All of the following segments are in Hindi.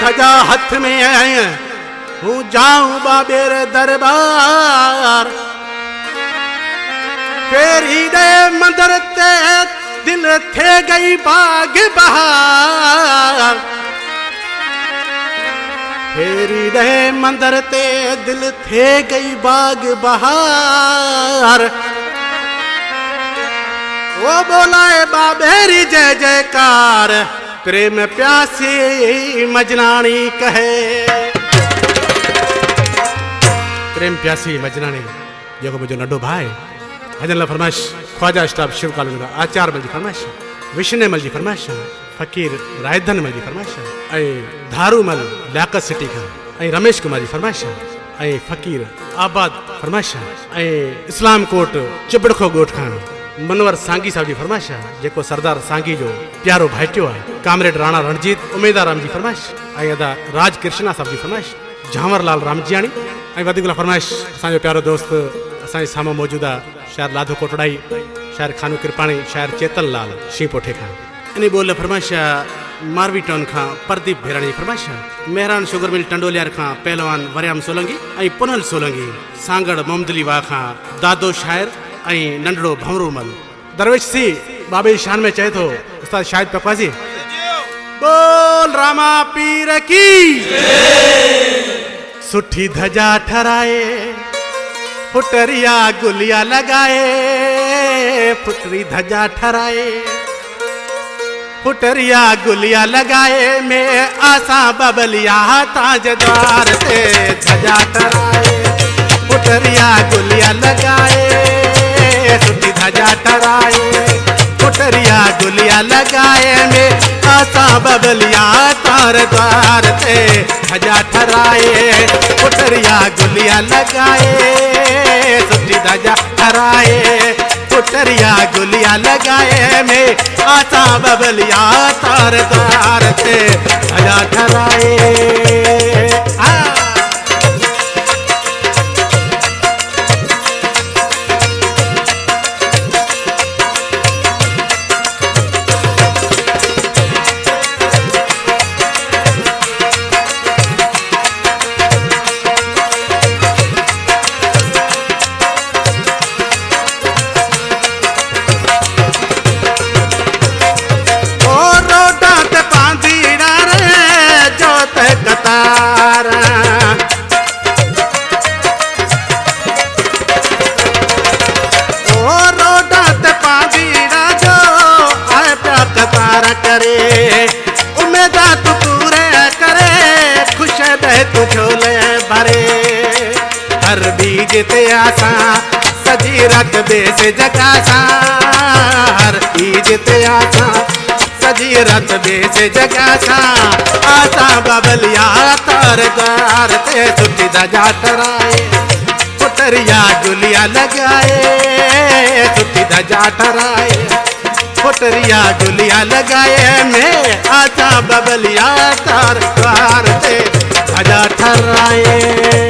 धजा हाथ में आए हूँ जाऊं बाबेर दरबार फेरी दे मंदिर ते दिल थे गई बाग बहार फेरी दे मंदिर ते दिल थे गई बाग बहार वो बोलाए बाबेरी जय जयकार प्रेम प्यासी मजनानी कहे प्रेम प्यासी मजनानी जो मुझे नडो भाई भजन फरमाइश ख्वाजा स्टाफ शिव कालू का आचार मल जी फरमाइश विष्णु मल जी फरमाइश फकीर रायधन मल जी फरमाइश धारू मल लियाकत सिटी का रमेश कुमार जी फरमाइश फकीर आबाद फरमाइश इस्लाम कोट चिबड़खो गोठ खान मनवर सांगी साहब जी फरमाइश जेको सरदार सांगी जो प्यारो भाइटियो है कामरेड राणा रणजीत उमेदा राम जी फरमाइश अदा राज कृष्णा साहब जी फरमाइश झांवरलाल रामजियाणी फरमाइश असांजो प्यारो दोस्त असांजे साम्हूं मौजूदा शायर लाधो कोटड़ाई शायर खानू कृपाणी शायर चेतन लाल शी पोठे खां इन बोल फरमाइश मारवी टाउन खां प्रदीप भेराणी जी फरमाइश मेहरान शुगर मिल टंडोलियार खां पहलवान वरियाम सोलंगी पुनल सोलंगी सांगड़ मोमदली वाह खां दादो शायर नंढड़ो भंवरू मल दरवेश सी बाबे शान में चाहे तो उस्ताद शाहिद पकवाजी बोल रामा पीर की सुठी धजा ठहराए फुटरिया गुलिया लगाए फुटरी धजा ठहराए फुटरिया गुलिया लगाए में आसा बबलिया ताजदार से धजा ठहराए फुटरिया गुलिया लगाए सुठी धजा ठहराए फुटरिया गुलिया लगाए में आसा बबलिया तार द्वार से धजा ठहराए फुटरिया गुलिया लगाए सुठी धजा ठहराए फुटरिया गुलिया लगाए में आसा बबलिया तार द्वार से धजा ठहराए बीजते आसा सजी रात बेस जगासा हर बीजते आसा सजी रात बेस जगासा आसा बबलिया तार द्वार ते सुठी धजा ठहराए फुटरिया गुलिया लगाए सुठी धजा ठहराए फुटरिया गुलिया लगाए में आसा बबलिया तार द्वार ते धजा ठहराए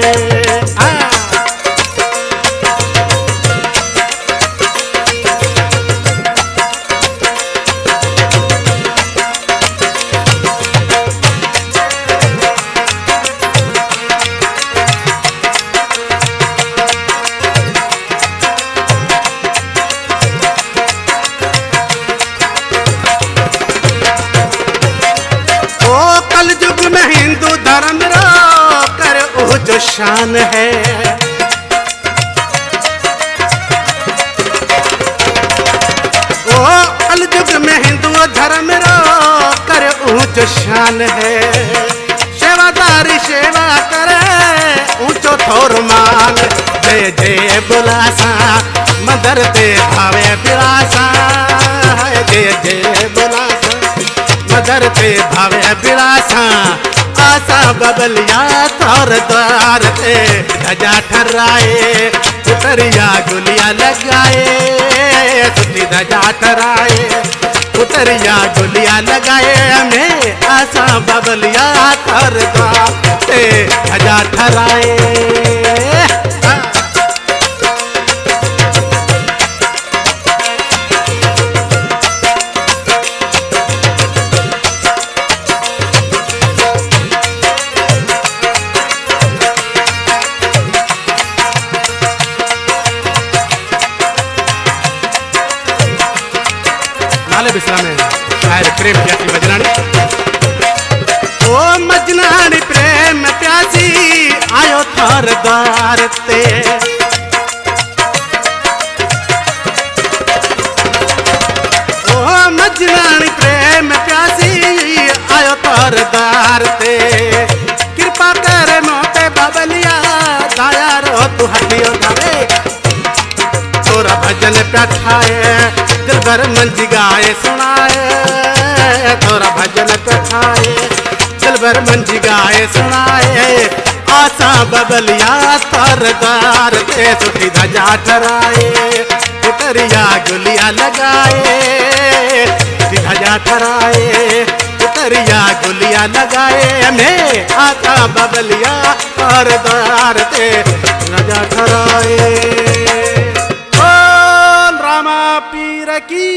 जो शान है ओ अलजुग में हिंदू धर्म रो कर ऊंच शान है सेवादारी सेवा करे ऊंचो थोर मान जय जय बुलासा मदर ते भावे बिलासा जय जय बुलासा मदर ते भावे बिलासा आसा बबलिया तार द्वार से धजा ठहराए फुटरिया गुलिया लगाए सुठी धजा ठहराए फुटरिया गुलिया लगाए में आसा बबलिया तार द्वार से धजा ठहराए प्रेम प्यासी मजनानी। ओ मजनानी प्रेम प्यासी आयो थार द्वार ते। ओ मजनानी प्रेम प्यासी आयो थार द्वार ते। कृपा करे मोते बबलिया दाया रो तू हटियो धावे। तोरा भजन प्याठाए दिल भर मंजी गाए सुनाए। तोरा भजन प्याठाए दिल भर मंजी गाए सुनाए। आसा बबलिया तार द्वार ते सुठी ध्वजा ठहराए। पुतरिया गुलिया लगाए ध्वजा ठहराए। पुतरिया गुलिया लगाए में आसा बबलिया तार द्वार ते ध्वजा ठहराए। रामा पीर की